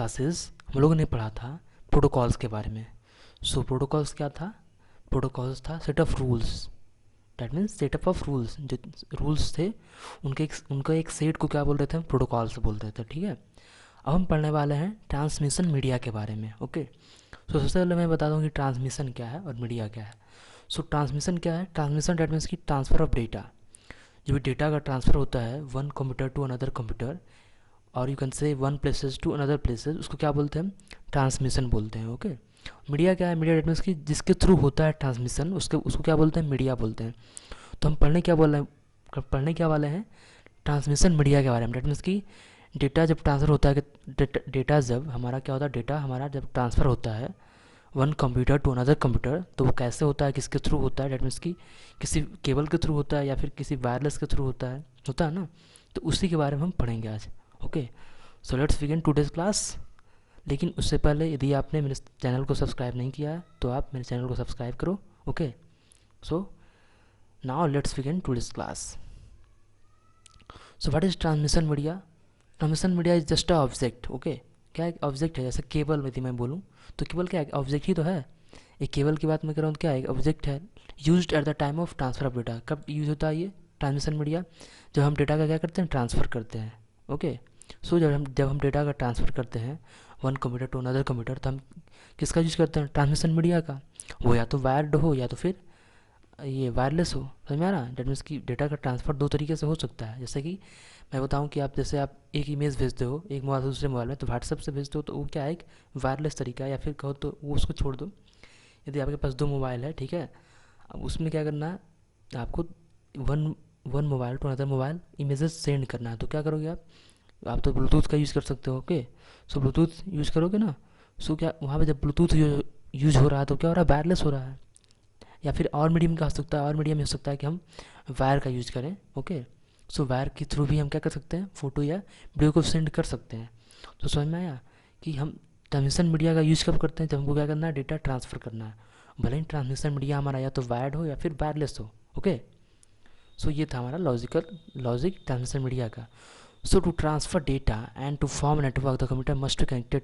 Classes हम लोगों ने पढ़ा था प्रोटोकॉल्स के बारे में। सो प्रोटोकॉल्स क्या था? प्रोटोकॉल्स था set of rules. That means setup of rules, जो रूल्स थे उनका एक सेट को क्या बोलते थे? हम प्रोटोकॉल्स बोलते थे। ठीक है, अब हम पढ़ने वाले हैं ट्रांसमिशन मीडिया के बारे में। ओके, सो सबसे पहले मैं बता दूं कि ट्रांसमिशन क्या है और मीडिया क्या है। सो ट्रांसमिशन क्या है? ट्रांसमिशन दैट मीन्स की ट्रांसफ़र ऑफ डेटा। जो भी डेटा का ट्रांसफ़र होता है one computer to another computer, और you can say one places to another places, उसको क्या बोलते हैं? ट्रांसमिशन बोलते हैं। ओके, मीडिया क्या है? मीडिया डेट मीन्स की जिसके थ्रू होता है ट्रांसमिशन, उसको क्या बोलते हैं? मीडिया बोलते हैं। तो हम पढ़ने क्या वाले हैं? ट्रांसमिशन मीडिया के बारे में। डेट मीन्स की डेटा जब ट्रांसफ़र होता है, डेटा जब हमारा क्या होता है, डेटा हमारा जब ट्रांसफ़र होता है one computer to another computer, तो वो कैसे होता है, किसके थ्रू होता है? डेट मीन्स की किसी केबल के थ्रू होता है या फिर किसी वायरलेस के थ्रू होता है ना। तो उसी के बारे में हम पढ़ेंगे आज। Okay, so let's begin today's class. लेकिन उससे पहले यदि आपने मेरे चैनल को सब्सक्राइब नहीं किया है तो आप मेरे चैनल को सब्सक्राइब करो। Okay, so now let's begin today's class. So what is transmission media? Transmission media is just a object. Okay, क्या एक ऑब्जेक्ट है? जैसे केबल यदि मैं बोलूँ तो केबल क्या है? ऑब्जेक्ट ही तो है। एक केबल की बात मैं कर रहा हूँ तो क्या है? एक ऑब्जेक्ट है। Used at the time of transfer of data. कब यूज होता है ये ट्रांसमिशन मीडिया? जब हम डेटा का क्या करते हैं? ट्रांसफ़र करते हैं। ओके, सो जब हम डेटा का ट्रांसफ़र करते हैं one computer to another computer, तो हम किसका यूज करते हैं? ट्रांसमिशन मीडिया का। वो या तो वायर्ड हो या तो फिर ये वायरलेस हो। समझ में आ रहा? डेट मीन्स की डेटा का ट्रांसफ़र दो तरीके से हो सकता है। जैसे कि मैं बताऊं कि जैसे आप एक इमेज भेजते हो एक मोबाइल से दूसरे मोबाइल में, तो व्हाट्सएप से भेजते हो तो वो क्या है? एक वायरलेस तरीका है। या फिर कहो तो वो उसको छोड़ दो, यदि आपके पास दो मोबाइल है, ठीक है, अब उसमें क्या करना है आपको? One one mobile to another mobile images send करना है, तो क्या करोगे आप तो ब्लूटूथ का यूज़ कर सकते हो। ओके, सो ब्लूटूथ यूज़ करोगे ना। सो क्या वहाँ पे जब ब्लूटूथ यूज़ हो रहा है तो क्या हो रहा है? वायरलेस हो रहा है। या फिर और मीडियम का हो सकता है, और मीडियम हो सकता है कि हम वायर का यूज़ करें। ओके, सो वायर के थ्रू भी हम क्या कर सकते हैं? फ़ोटो या वीडियो को सेंड कर सकते हैं। तो समझ में आया कि हम ट्रांसमिशन मीडिया का यूज़ कब करते हैं? जब हमको क्या करना है? डेटा ट्रांसफ़र करना है। भले ही ट्रांसमिशन मीडिया हमारा या तो वायर्ड हो या फिर वायरलेस हो। ओके, सो ये था हमारा लॉजिक ट्रांसमिशन मीडिया का। So to transfer data and to form network the computer must be connected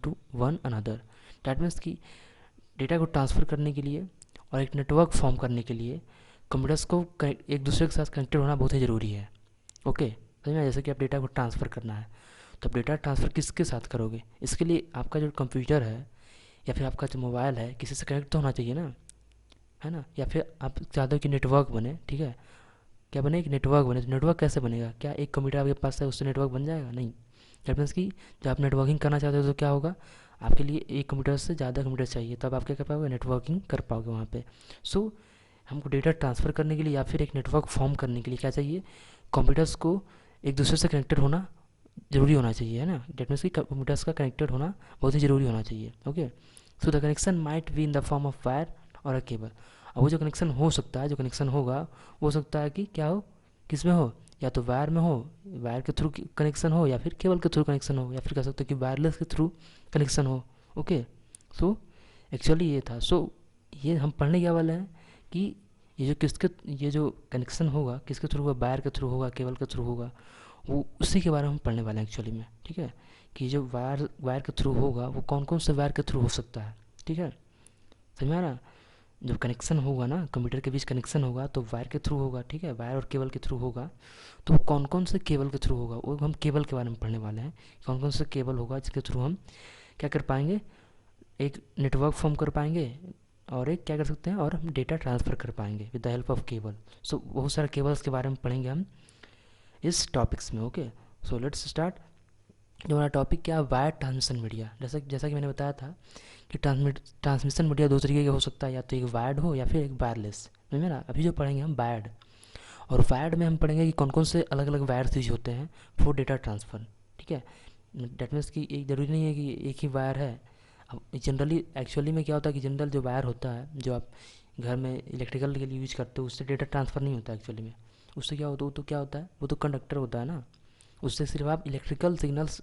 to one another. That means कि डेटा को ट्रांसफ़र करने के लिए और एक नेटवर्क फॉर्म करने के लिए कंप्यूटर्स को एक दूसरे के साथ कनेक्टेड होना बहुत ही ज़रूरी है। ओके, समझ में? जैसे कि आप डेटा को ट्रांसफ़र करना है तो आप डेटा ट्रांसफ़र किसके साथ करोगे? इसके लिए आपका जो कंप्यूटर है या फिर आपका जो मोबाइल है किसी से कनेक्ट तो होना चाहिए ना, है ना? या फिर आप चाहते हो कि नेटवर्क बने, ठीक है, क्या बने? एक नेटवर्क बने। तो नेटवर्क कैसे बनेगा? क्या एक कंप्यूटर आपके पास है उससे नेटवर्क बन जाएगा? नहीं। दैट मीन्स कि जब आप नेटवर्किंग करना चाहते हो तो क्या होगा? आपके लिए एक कंप्यूटर से ज़्यादा कंप्यूटर चाहिए, तब आप क्या कर पाओगे? नेटवर्किंग कर पाओगे वहाँ पे। सो हमको डेटा ट्रांसफ़र करने के लिए या फिर एक नेटवर्क फॉर्म करने के लिए क्या चाहिए? कंप्यूटर्स को एक दूसरे से कनेक्टेड होना ज़रूरी होना चाहिए, है ना? डेट मीन्स कि कंप्यूटर्स का कनेक्टेड होना बहुत ही ज़रूरी होना चाहिए। Okay, so the connection might be in the form of wire और अ केबल। अब वो जो कनेक्शन हो सकता है, जो कनेक्शन होगा वो हो सकता है कि क्या हो? किस में हो? या तो वायर में हो, वायर के थ्रू कनेक्शन हो, या फिर केबल के थ्रू कनेक्शन हो, या फिर कह सकते हो कि वायरलेस के थ्रू कनेक्शन हो। ओके, सो एक्चुअली ये था। सो ये हम पढ़ने क्या वाले हैं कि ये जो कनेक्शन होगा किसके थ्रू होगा? वायर के थ्रू होगा, केबल के थ्रू होगा, वो उसी के बारे में हम पढ़ने वाले हैं एक्चुअली में। ठीक है, कि जो वायर के थ्रू होगा वो कौन कौन से वायर के थ्रू हो सकता है। ठीक है, समझ में आ रहा? जब कनेक्शन होगा ना, कंप्यूटर के बीच कनेक्शन होगा तो वायर के थ्रू होगा। ठीक है, वायर और केबल के थ्रू होगा। तो वो कौन कौन से केबल के थ्रू होगा वो हम केबल के बारे में पढ़ने वाले हैं। कौन कौन से केबल होगा जिसके थ्रू हम क्या कर पाएंगे? एक नेटवर्क फॉर्म कर पाएंगे, और एक क्या कर सकते हैं, और हम डेटा ट्रांसफ़र कर पाएंगे with the help of cable. So बहुत सारे केबल्स के बारे में पढ़ेंगे हम इस टॉपिक्स में। Okay, so let's start. जो हमारा टॉपिक क्या है? Wire transmission media. जैसा कि मैंने बताया था कि ट्रांसमिशन मीडिया दो तरीके का हो सकता है, या तो एक वायर्ड हो या फिर एक वायरलेस। समझ में ना? अभी जो पढ़ेंगे हम वायर्ड, और वायर्ड में हम पढ़ेंगे कि कौन कौन से अलग अलग वायर्स यूज होते हैं फॉर डेटा ट्रांसफ़र। ठीक है, डेट मीन्स कि एक ज़रूरी नहीं है कि एक ही वायर है। अब जनरली एक्चुअली में क्या होता है कि जनरल जो वायर होता है जो आप घर में इलेक्ट्रिकल के लिए यूज करते हो उससे डेटा ट्रांसफ़र नहीं होता एक्चुअली में। उससे क्या होता है? वो तो क्या होता है? वो तो कंडक्टर होता है ना। उससे सिर्फ आप इलेक्ट्रिकल सिग्नल्स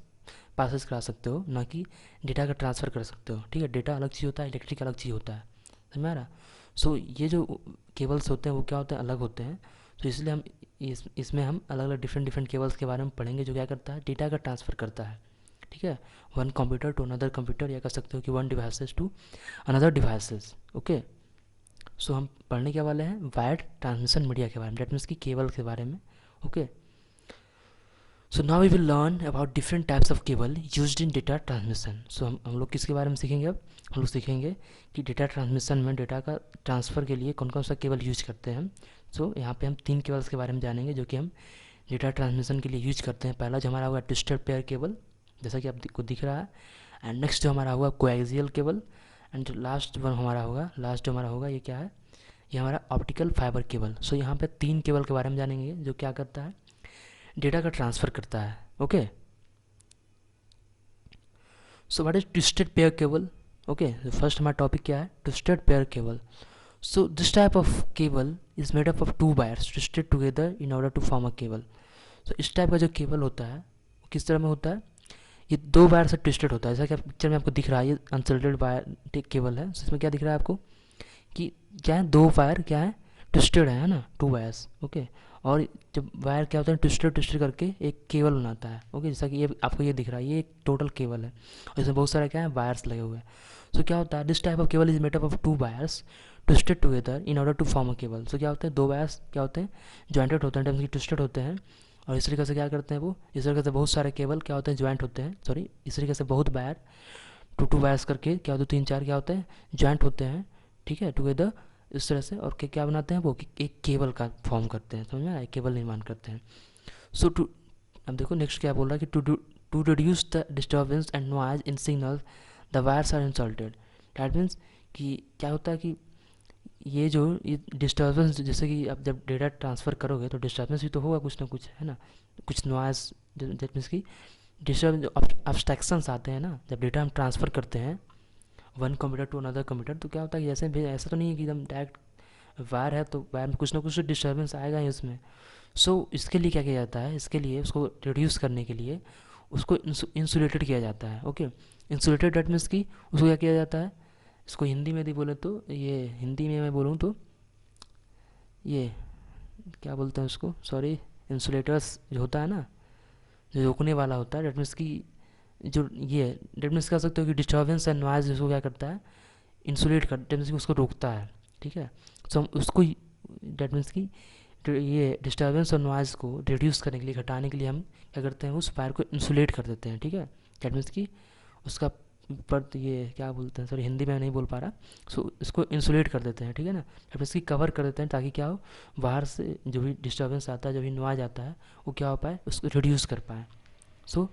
पासेस करा सकते हो, ना कि डेटा का ट्रांसफ़र कर सकते हो। ठीक है, डेटा अलग चीज़ होता है, इलेक्ट्रिक अलग चीज़ होता है। समझ में आ रहा? सो ये जो केबल्स होते हैं वो क्या होते हैं? अलग होते हैं। तो इसलिए इसमें हम अलग अलग डिफरेंट डिफरेंट केबल्स के बारे में पढ़ेंगे जो क्या करता है? डेटा का ट्रांसफ़र करता है। ठीक है, one computer to another computer, या कह सकते हो कि one devices to another devices. Okay, so हम पढ़ने के वाले हैं वायर्ड ट्रांसमिशन मीडिया के बारे में, डेट मीन्स की केबल के बारे में। Okay, so now we will learn about different types of cable used in data transmission. So हम लोग किसके बारे में सीखेंगे अब? हम लोग सीखेंगे कि डेटा ट्रांसमिशन में डेटा का ट्रांसफ़र के लिए कौन कौन सा केबल यूज करते हैं हम। सो यहाँ पे हम 3 केबल्स के बारे में जानेंगे जो कि हम डेटा ट्रांसमिशन के लिए यूज करते हैं। पहला जो हमारा होगा ट्विस्टेड पेयर केबल, जैसा कि आपको दिख रहा है, एंड नेक्स्ट जो हमारा होगा कोएक्सियल केबल, एंड लास्ट जो हमारा होगा ये क्या है? ये हमारा ऑप्टिकल फाइबर केबल। सो यहाँ पे 3 केबल के बारे में जानेंगे जो क्या करता है, डेटा का ट्रांसफ़र करता है। Okay, so what is twisted pair cable? Okay, first हमारा टॉपिक क्या है? Twisted pair cable. So this type of cable is made up of 2 wires twisted together in order to form a cable. So इस type का जो cable होता है वो किस तरह में होता है? ये 2 वायर से ट्विस्टेड होता है, जैसा कि पिक्चर में आपको दिख रहा है, ये अनसिल्टेड वायर केबल है। So, इसमें क्या दिख रहा है आपको कि क्या है, 2 वायर क्या है, ट्विस्टेड है ना, 2 वायर्स। ओके, और जब वायर क्या होता है ट्विस्टेड करके एक केबल बनाता है। ओके, जैसा कि ये आपको ये दिख रहा है, ये एक टोटल केबल है और इसमें बहुत सारे क्या है, वायर्स लगे हुए हैं। सो क्या होता है, this type of cable is made up of 2 wires twisted together in order to form a cable. So क्या होता है, 2 वायर्स क्या होते हैं, जॉइंटेड होते हैं, ट्विस्टेड होते हैं, और इस तरीके से क्या करते हैं वो, इस तरीके से बहुत सारे केबल क्या होते हैं, ज्वाइंट होते हैं, सॉरी इस तरीके से बहुत वायर 2 वायर्स करके क्या होते हैं, 3-4 क्या होते हैं, ज्वाइंट होते हैं, ठीक है, टुगेदर इस तरह से, और क्या बनाते हैं वो, एक केबल का फॉर्म करते हैं, समझ में आया, केबल निर्माण करते हैं। सो टू, अब देखो नेक्स्ट क्या बोल रहा है कि to reduce the disturbance and noise in signal the wires are insulated. That means कि क्या होता है कि ये डिस्टर्बेंस, जैसे कि आप जब डेटा ट्रांसफ़र करोगे तो डिस्टर्बेंस भी तो होगा कुछ ना कुछ, है ना, कुछ नॉइज़, दैट मीन्स कि डिस्टर्ब अब्स्ट्रैक्शंस आते हैं ना, जब डेटा हम ट्रांसफ़र करते हैं one computer to another computer, तो क्या होता है कि जैसे ऐसा तो नहीं है कि एकदम डायरेक्ट वायर है तो वायर में कुछ ना कुछ डिस्टर्बेंस आएगा ही उसमें। सो इसके लिए क्या किया जाता है, इसके लिए उसको रिड्यूस करने के लिए उसको इंसुलेटेड किया जाता है। ओके, इंसुलेटेड डेट मीन्स कि उसको क्या किया जाता है, इसको हिंदी में यदि बोले तो, ये हिंदी में मैं बोलूँ तो ये क्या बोलते हैं उसको, सॉरी, इंसुलेटर्स जो होता है ना, जो रोकने वाला होता है, डेट मीन्स कि जो ये डेट मीन्स कह सकते हो कि डिस्टर्बेंस एंड नॉइज़ उसको क्या करता है, इंसुलेट कर, डेट मीन्स कि उसको रोकता है। ठीक है, सो हम उसको डेट मीन्स कि ये डिस्टर्बेंस और नॉइज़ को रिड्यूस करने के लिए, घटाने के लिए हम क्या करते हैं, उस वायर को इंसुलेट कर देते हैं। ठीक है, डेट मीन्स कि उसका पर ये क्या बोलते हैं, सॉरी हिंदी में नहीं बोल पा रहा, सो इसको इंसुलेट कर देते हैं। ठीक है ना, जब इसकी कवर कर देते हैं ताकि क्या हो, बाहर से जो भी डिस्टर्बेंस आता है, जो भी नॉइज आता है, वो क्या हो पाए, उसको रिड्यूस कर पाए। So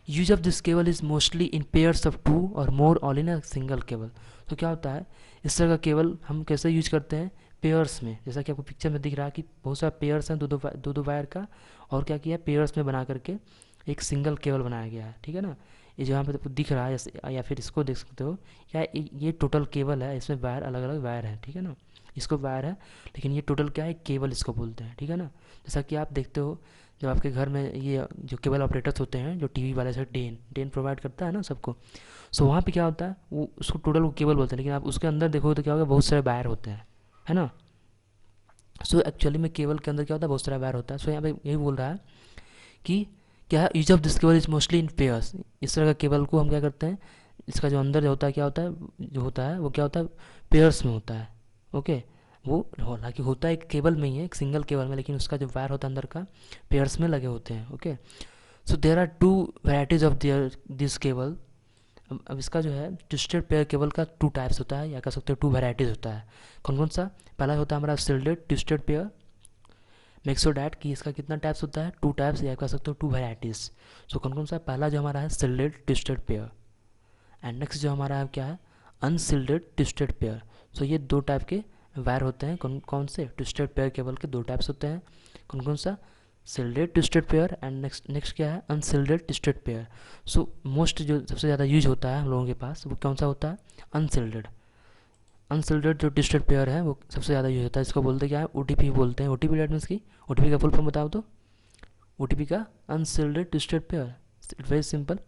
use of this cable is mostly in pairs of 2 और more all in a single cable. तो क्या होता है, इस तरह का केबल हम कैसे यूज करते हैं, पेयर्स में, जैसा कि आपको पिक्चर में दिख रहा है कि बहुत सारे पेयर्स हैं, दो वायर का, और क्या किया, पेयर्स में बना करके एक सिंगल केबल बनाया गया है। ठीक है ना, ये जो यहाँ पे दिख रहा है, या फिर इसको देख सकते हो, क्या ये टोटल केबल है, इसमें वायर अलग अलग वायर है। ठीक है ना, इसको वायर है, लेकिन ये टोटल क्या है, केबल इसको बोलते हैं। ठीक है ना, जैसा कि आप देखते हो जब आपके घर में ये जो केबल ऑपरेटर्स होते हैं, जो टीवी वाले से डेन प्रोवाइड करता है ना सबको, सो वहाँ पे क्या होता है, वो उसको टोटल वो केबल बोलते हैं, लेकिन आप उसके अंदर देखो तो क्या होगा, बहुत सारे वायर होते हैं, है ना। सो एक्चुअली में केबल के अंदर क्या होता है, बहुत सारा वायर होता है। सो यहाँ पे यही बोल रहा है कि क्या है, use of this cable is mostly in pairs. इस तरह का केबल को हम क्या करते हैं, इसका जो अंदर जो होता है, क्या होता है, जो होता है वो क्या होता है, पेयर्स में होता है। ओके, वो हालांकि होता है एक केबल में ही है, एक सिंगल केबल में, लेकिन उसका जो वायर होता है अंदर का, पेयर्स में लगे होते हैं। Okay, so there are 2 varieties of this cable. अब इसका जो है ट्विस्टेड पेयर केबल का 2 टाइप्स होता है, या कह सकते हो 2 वेराइटीज़ होता है। कौन कौन सा? पहला होता है हमारा shielded twisted pair, make sure that कि इसका कितना टाइप्स होता है, 2 टाइप्स, या कह सकते हो 2 वेराइटीज़। सो कौन कौन सा? पहला जो हमारा है शिल्डेड ट्विस्टेड पेयर, एंड नेक्स्ट जो हमारा है क्या है, अनशिल्डेड ट्विस्टेड पेयर। सो ये 2 टाइप के वायर होते हैं। कौन कौन से? ट्विस्टेड पेयर केबल के 2 टाइप्स होते हैं। कौन कौन सा? शिल्डेड ट्विस्टेड पेयर, एंड नेक्स्ट क्या है, अनशिल्डेड ट्विस्टेड पेयर। सो मोस्ट जो सबसे ज़्यादा यूज होता है हम लोगों के पास, वो कौन सा होता है, अनशिल्डेड। अनशिल्डेड जो ट्विस्टेड पेयर है वो सबसे ज़्यादा यूज होता है। इसको बोलते क्या है, OTP बोलते हैं। OTP डेट मीन्स की, OTP का फुल फॉर्म बताओ तो। OTP का unshielded twisted pair, it's very simple.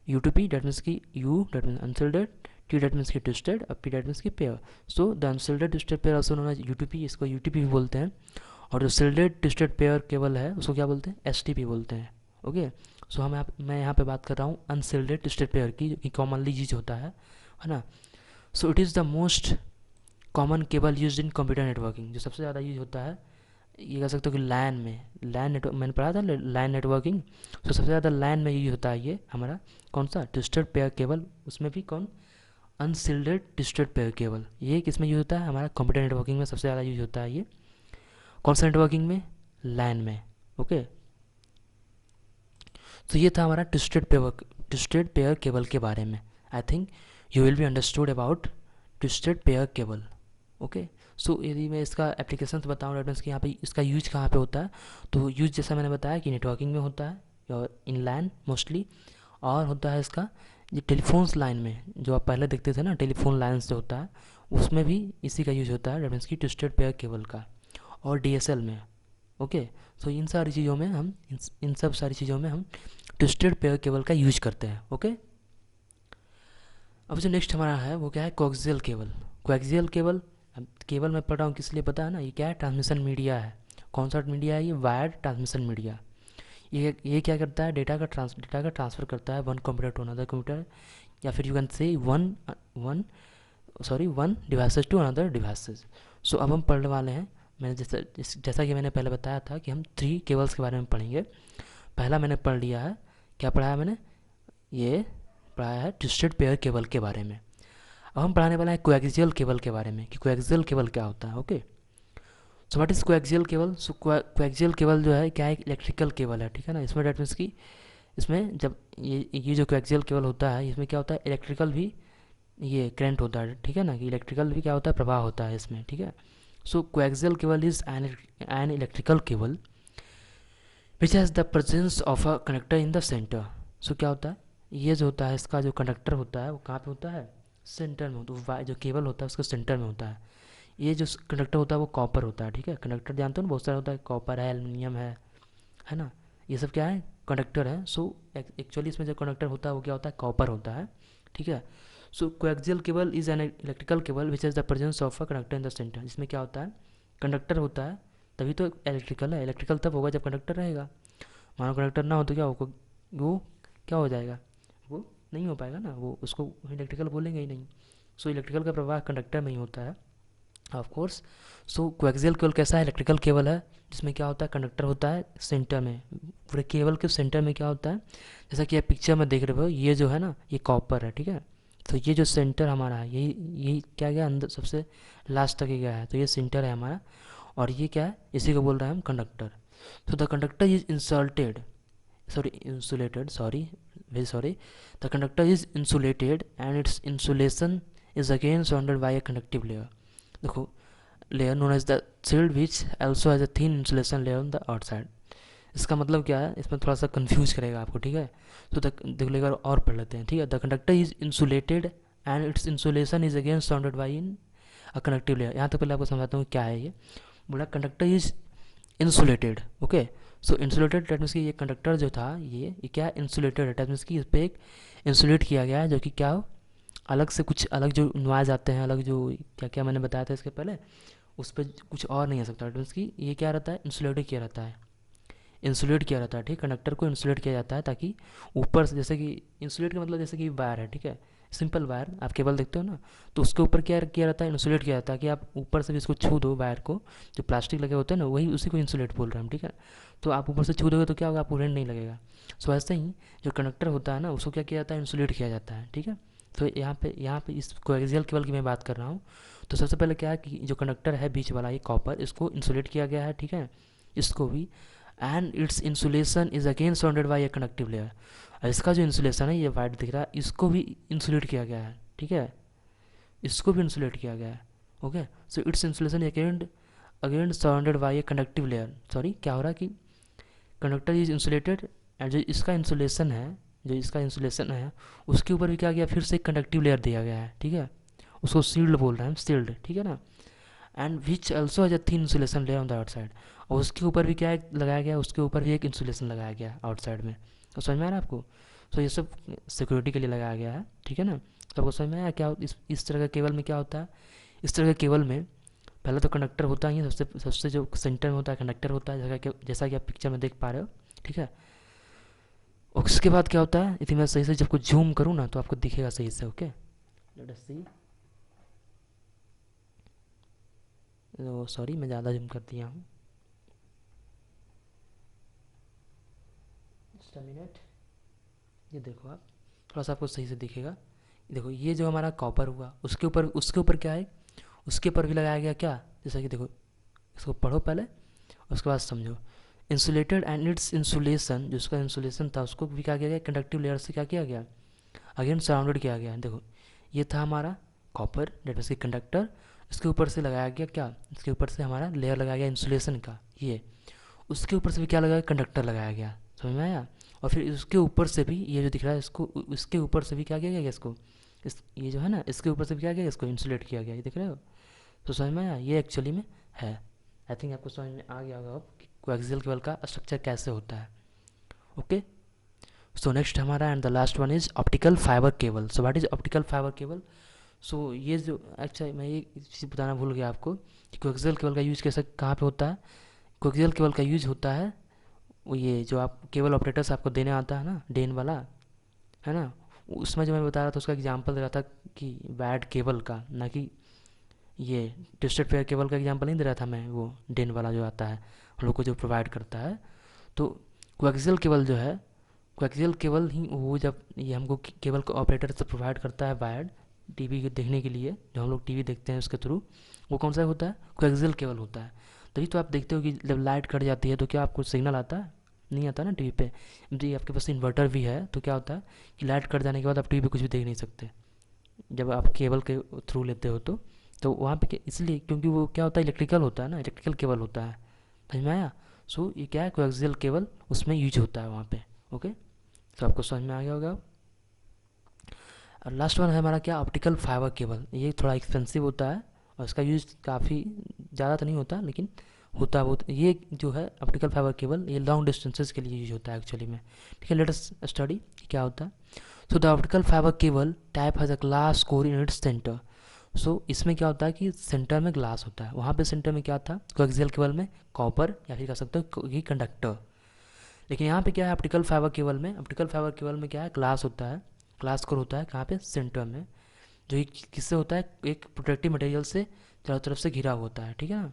UTP that means की, U that means unshielded, T that means की ट्विस्टेड, और P डेट मीन्स की pair. So the unshielded twisted pair also known as UTP, इसको UTP भी बोलते हैं। और जो शिल्डेड ट्विस्टेड पेयर केबल है उसको क्या बोलते हैं, STP बोलते हैं। ओके, सो मैं यहाँ पे बात कर रहा हूँ अनसिल्डेड ट्विस्टेड पेयर की, जो कि कॉमनली यूज होता है ना। So it is the most common cable use in computer networking, जो सबसे ज़्यादा यूज होता है ये कह सकते हो कि लैन में, लैन नेटवर्क मैंने पढ़ा था लैन नेटवर्किंग। तो सबसे ज़्यादा लैन में यूज होता है ये हमारा कौन सा ट्विस्टेड पेयर केबल, उसमें भी कौन अनसिल्डेड ट्विस्टेड पेयर केबल। ये किस में यूज होता है, हमारा कंप्यूटर नेटवर्किंग में सबसे ज़्यादा यूज होता है ये। कौन सा नेटवर्किंग में, लैन में। ओके, तो ये था हमारा ट्विस्टेड पेयर केबल के बारे में। I think you will be understood about twisted pair cable. Okay, so यदि मैं इसका एप्लीकेशन बताऊँ रेफरेंस कि यहाँ पे इसका यूज कहाँ पे होता है, तो यूज जैसा मैंने बताया कि नेटवर्किंग में होता है और इन लैन मोस्टली, और होता है इसका ये टेलीफोन्स लाइन में, जो आप पहले देखते थे ना टेलीफोन लाइन्स जो होता है, उसमें भी इसी का यूज होता है रेफरेंस की ट्विस्टेड पेयर केबल का, और डीएसएल में। ओके, सो इन सारी चीज़ों में हम इन सब सारी चीज़ों में हम ट्विस्टेड पेयर केबल का यूज करते हैं। ओके, अब जो नेक्स्ट हमारा है वो क्या है, कोएक्सियल केबल। कोएक्सियल केबल, अब केबल मैं पढ़ रहा हूँ किस लिए पता है ना, ये क्या है, ट्रांसमिशन मीडिया है। कौन सा मीडिया है ये, वायर्ड ट्रांसमिशन मीडिया। ये क्या करता है, डेटा का ट्रांसफ़र करता है one computer to another computer, या फिर you can say one devices to another devices. So अब हम पढ़ने वाले हैं, मैंने जैसा कि मैंने पहले बताया था कि हम 3 केबल्स के बारे में पढ़ेंगे। पहला मैंने पढ़ लिया है, क्या पढ़ा है मैंने, ये पढ़ाया है ट्विस्टेड पेयर केबल के बारे में। अब हम पढ़ाने वाले हैं कोएक्सियल केबल के बारे में कि कोएक्सियल केबल क्या होता है। Okay, so what is coaxial cable. So coaxial cable जो है क्या है, एक इलेक्ट्रिकल केबल है, ठीक है ना। इसमें डेट मीन्स की इसमें जब ये जो कोएक्सियल केबल होता है, इसमें क्या होता है, इलेक्ट्रिकल भी ये करंट होता है, ठीक है ना, कि इलेक्ट्रिकल भी क्या होता है, प्रवाह होता है इसमें, ठीक है। So coaxial cable is an electrical cable which has the presence of a connector in the centre. So क्या होता है, ये जो होता है इसका जो कंडक्टर होता है वो कहाँ पे होता है, सेंटर में। तो जो केबल होता है उसके सेंटर में होता है। ये जो कंडक्टर होता है वो कॉपर होता है, ठीक है। कंडक्टर जानते हो ना, बहुत सारा होता है, कॉपर है, एल्युमिनियम है ना, ये सब क्या है, कंडक्टर है। सो एक्चुअली इसमें जो कंडक्टर होता है वो क्या होता है, कॉपर होता है, ठीक है। So coaxial cable is an electrical cable which has the presence of a conductor in the centre. इसमें क्या होता है, कंडक्टर होता है, तभी तो इलेक्ट्रिकल है। इलेक्ट्रिकल तब होगा जब कंडक्टर रहेगा। मानो कंडक्टर ना हो तो क्या होगा, वो क्या हो जाएगा, वो नहीं हो पाएगा ना, वो उसको इलेक्ट्रिकल बोलेंगे ही नहीं। सो इलेक्ट्रिकल का प्रवाह कंडक्टर में ही होता है of course. So coaxial cable कैसा है, इलेक्ट्रिकल केबल है, जिसमें क्या होता है, कंडक्टर होता है सेंटर में। पूरे केबल के सेंटर में क्या होता है, जैसा कि आप पिक्चर में देख रहे हो, ये जो है ना ये कॉपर है, ठीक है। तो ये जो सेंटर हमारा है, यही क्या गया अंदर सबसे लास्ट तक ही गया है, तो ये सेंटर है हमारा। और ये क्या है, इसी को बोल रहे हैं हम कंडक्टर। तो the conductor is insulated, sorry, very sorry, the conductor is insulated and its insulation is again surrounded by a conductive layer। देखो, layer known as the shield which also has a thin insulation layer on the outside। इसका मतलब क्या है, इसमें थोड़ा सा confuse करेगा आपको, ठीक है। तो देख लेगा और पढ़ लेते हैं, ठीक है। The conductor is insulated and its insulation is again surrounded by in a conductive layer. यहाँ तक पहले आपको समझाता हूँ क्या है ये। बोला conductor is insulated. Okay, so insulated that means कि ये कंडक्टर जो था ये क्या इंसुलेटेड है, डेट मीन्स कि इस पर एक इंसुलेट किया गया है, जो कि क्या हो, अलग से कुछ अलग जो नॉइज़ आते हैं, अलग जो क्या क्या मैंने बताया था इसके पहले, उस पर कुछ और नहीं आ सकता। डेट मीन्स कि ये क्या रहता है, इंसुलेटेड किया रहता है, इंसुलेट किया रहता है, ठीक। कंडक्टर को इंसुलेट किया जाता है ताकि ऊपर से, जैसे कि इंसुलेट का मतलब जैसे कि वायर है, ठीक है, सिंपल वायर आप केबल देखते हो ना, तो उसके ऊपर क्या किया रहता है, इंसुलेट किया जाता है कि आप ऊपर से भी इसको छू दो वायर को, जो प्लास्टिक लगे होते हैं ना, वही उसी को इंसुलेट बोल रहे हैं हम, ठीक है। तो आप ऊपर से छू दोगे तो क्या होगा, आपको करंट नहीं लगेगा। सो ऐसे ही जो कंडक्टर होता है ना, उसको क्या किया जाता है, इंसुलेट किया जाता है, ठीक है। तो यहाँ पे इस कोएक्सियल केबल की मैं बात कर रहा हूँ। तो सबसे पहले क्या है कि जो कंडक्टर है बीच वाला ये कॉपर, इसको इंसुलेट किया गया है, ठीक है, इसको भी। And its insulation is again surrounded by a conductive layer. इसका जो इंसुलेशन है ये वाइट दिख रहा है, इसको भी इंसुलेट किया गया है, ठीक है, इसको भी इंसुलेट किया गया है। Okay, so its insulation again again surrounded by a conductive layer. Sorry, क्या हो रहा है कि कंडक्टर इज इंसुलेटेड एंड जो इसका इंसुलेशन है उसके ऊपर भी क्या गया, फिर से एक कंडक्टिव लेयर दिया गया है, ठीक है। उसको सील्ड बोल रहे हैं हम, सील्ड, ठीक है ना। And which also has a thin insulation layer on the outside. और उसके ऊपर भी क्या लगाया गया, उसके ऊपर भी एक इंसुलेशन लगाया गया आउटसाइड में। तो समझ में आ रहा है आपको। तो ये सब सिक्योरिटी के लिए लगाया गया है, ठीक है ना। तो आपको समझ में आया क्या इस तरह का केबल में क्या होता है। इस तरह के केबल में पहले तो कंडक्टर होता ही है, सबसे जो सेंटर में होता है कंडक्टर होता है, जैसा कि आप पिक्चर में देख पा रहे हो, ठीक है। और उसके बाद क्या होता है, यदि मैं सही से जब कुछ जूम करूँ ना तो आपको दिखेगा सही से। ओके, लेट अस सी। सॉरी, मैं ज़्यादा जूम कर दिया हूँ। Just a minute. ये देखो आप, थोड़ा सा आपको सही से दिखेगा। देखो ये जो हमारा कॉपर हुआ, उसके ऊपर क्या है, उसके ऊपर भी लगाया गया क्या, जैसा कि देखो, इसको पढ़ो पहले, उसके बाद समझो। इंसुलेटेड एंड इट्स इंसुलेशन, जो उसका इंसुलेशन था उसको भी क्या किया गया, कंडक्टिव लेयर से क्या किया गया, अगेन सराउंडेड किया गया। देखो ये था हमारा कॉपर, डेट मीन्स की कंडक्टर। इसके ऊपर से लगाया गया क्या, इसके ऊपर से हमारा लेयर लगाया गया इंसुलेशन का, ये उसके ऊपर से भी क्या लगाया, कंडक्टर लगाया गया। समझ में आया। और फिर उसके ऊपर से भी ये जो दिख रहा है इसको, इसके ऊपर से भी क्या किया गया इसको, इस ये जो है ना, इसके ऊपर से भी क्या किया गया, इसको इंसुलेट किया गया। ये दिख रहे हो, तो समझ में आया, ये एक्चुअली में है। आई थिंक आपको समझ में आ गया होगा अब कि कोएक्सियल केबल का स्ट्रक्चर कैसे होता है। ओके, सो नेक्स्ट हमारा and the last one is optical fibre cable. So what is optical fibre cable. So ये जो, अच्छा मैं ये चीज़ बताना भूल गया आपको कि कोएक्सियल केबल का यूज़ कैसे कहाँ पे होता है। कोएक्सियल केबल का यूज़ होता है वो, ये जो आप केबल ऑपरेटर्स आपको देने आता है ना, डेन वाला, है ना, उसमें जो मैं बता रहा था उसका एग्जांपल दे रहा था कि वैड केबल का, ना कि ये ट्विस्टेड पेयर केबल का एग्जांपल नहीं दे रहा था मैं, वो डेन वाला जो आता है हम लोग को जो प्रोवाइड करता है। तो कोएक्सियल केबल जो है, कोएक्सियल केबल ही वो, जब ये हमको केबल को ऑपरेटर से प्रोवाइड करता है वायर्ड टीवी देखने के लिए, जो हम लोग टीवी देखते हैं उसके थ्रू, वो कौन सा होता है, कोएक्सियल केबल होता है। तभी तो आप देखते हो कि जब लाइट कट जाती है तो क्या आपको सिग्नल आता है, नहीं आता ना टीवी पे। यदि आपके पास इन्वर्टर भी है तो क्या होता है कि लाइट कट जाने के बाद आप टीवी पे कुछ भी देख नहीं सकते, जब आप केबल के थ्रू लेते हो तो वहाँ पे इसलिए क्योंकि वो क्या होता है, इलेक्ट्रिकल होता है ना, इलेक्ट्रिकल केबल होता है। समझ में आया। सो ये क्या है, कोएक्सियल केबल उसमें यूज होता है वहाँ पे। ओके, तो आपको समझ में आ गया होगा। और लास्ट वन है हमारा क्या, ऑप्टिकल फाइबर केबल। ये थोड़ा एक्सपेंसिव होता है और इसका यूज़ काफ़ी ज़्यादा तो नहीं होता, लेकिन होता है बहुत। ये जो है ऑप्टिकल फाइबर केबल, ये लॉन्ग डिस्टेंसेस के लिए यूज होता है एक्चुअली में। ठीक है, लेट अस स्टडी क्या होता है। So the optical fibre cable type has a glass core in its centre. So इसमें क्या होता है कि सेंटर में ग्लास होता है, वहाँ पे सेंटर में क्या था, कोएक्सियल केबल में कॉपर या फिर कह सकते हो कि कंडक्टर। लेकिन यहाँ पे क्या है, ऑप्टिकल फाइबर केबल में, ऑप्टिकल फाइबर केबल में क्या है, ग्लास होता है, ग्लास कोर होता है कहाँ पे, सेंटर में, जो कि किससे होता है, एक प्रोटेक्टिव मटेरियल से चारों तरफ से घिरा हुआ होता है। ठीक है ना।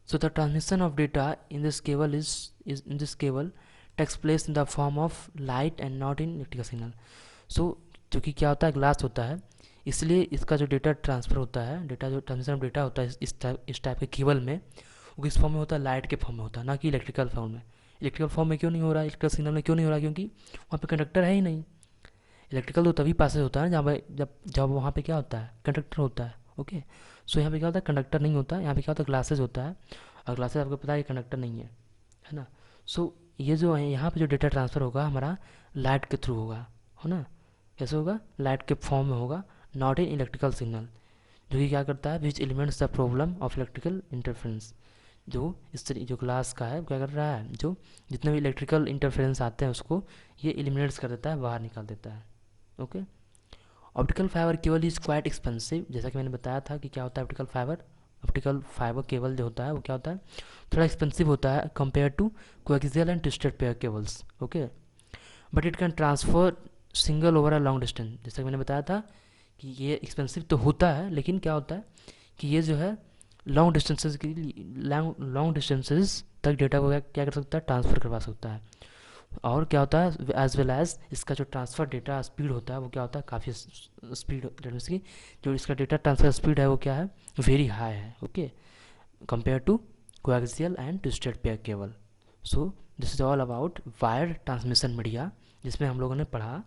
So the transmission of data in this cable is in this cable takes place in the form of light and not in electrical signal. So क्योंकि क्या होता है, ग्लास होता है, इसलिए इसका जो डेटा ट्रांसफ़र होता है, डेटा जो ट्रांसमिशन ऑफ डेटा होता है इस टाइप के केबल में, वो किस फॉर्म में होता है, लाइट के फॉर्म में होता है, ना कि इलेक्ट्रिकल फॉर्म में। इलेक्ट्रिकल फॉर्म में क्यों नहीं हो रहा है, इलेक्ट्रिकल सिग्नल में क्यों नहीं हो रहा है, क्योंकि वहाँ पे कंडक्टर है ही नहीं। इलेक्ट्रिकल तो तभी पासेज होता है जहाँ पे, जब जब वहाँ पे क्या होता है, कंडक्टर होता है। ओके, सो यहाँ पे क्या होता है, कंडक्टर नहीं होता है, यहाँ पे क्या होता है, ग्लासेज होता है, और ग्लासेज आपको पता है कि कंडक्टर नहीं है ना। सो ये जो है यहाँ पे जो डेटा ट्रांसफ़र होगा हमारा लाइट के थ्रू होगा, है ना। कैसे होगा, लाइट के फॉर्म में होगा, नॉट इन इलेक्ट्रिकल सिग्नल, जो कि क्या करता है, विच elements the problem of electrical interference. जो इस तरीके जो ग्लास का है क्या कर रहा है, जो जितने भी इलेक्ट्रिकल इंटरफेरेंस आते हैं उसको ये एलिमिनेट्स कर देता है, बाहर निकाल देता है। Okay, optical fibre cable is quite expensive. जैसा कि मैंने बताया था कि क्या होता है ऑप्टिकल फाइबर केबल जो होता है वो क्या होता है, थोड़ा एक्सपेंसिव होता है compare to coaxial and twisted pair cables. Okay, but it can transfer single over a long distance. जैसा कि मैंने बताया था कि ये एक्सपेंसिव तो होता है, लेकिन क्या होता है कि ये जो है लॉन्ग डिस्टेंसेज तक डेटा को क्या कर सकता है, ट्रांसफ़र करवा सकता है। और क्या होता है, एज वेल एज इसका जो ट्रांसफ़र डेटा स्पीड होता है वो क्या होता है, काफ़ी स्पीड, की जो इसका डेटा ट्रांसफ़र स्पीड है वो क्या है, वेरी हाई है। Okay, compare to coaxial and twisted pair cable. So this is all about wire transmission media, जिसमें हम लोगों ने पढ़ा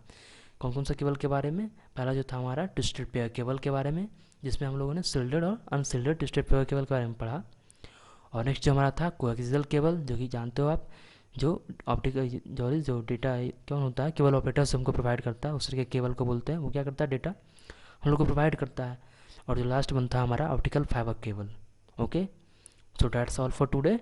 कौन कौन सा केबल के बारे में। पहला जो था हमारा ट्विस्टेड पेयर केबल के बारे में, जिसमें हम लोगों ने शिल्डेड और अनशिल्डेड ट्विस्टेड पेयर केबल के बारे में पढ़ा। और नेक्स्ट जो हमारा था कोएक्सियल केबल, जो कि जानते हो आप, जो ऑप्टिकल जो डेटा कौन होता है, केबल ऑपरेटर से हमको प्रोवाइड करता है, उस तरीके केबल को बोलते हैं, वो क्या करता है, डेटा हम लोग को प्रोवाइड करता है। और जो लास्ट वन था हमारा optical fibre cable. Okay, so that's all for today.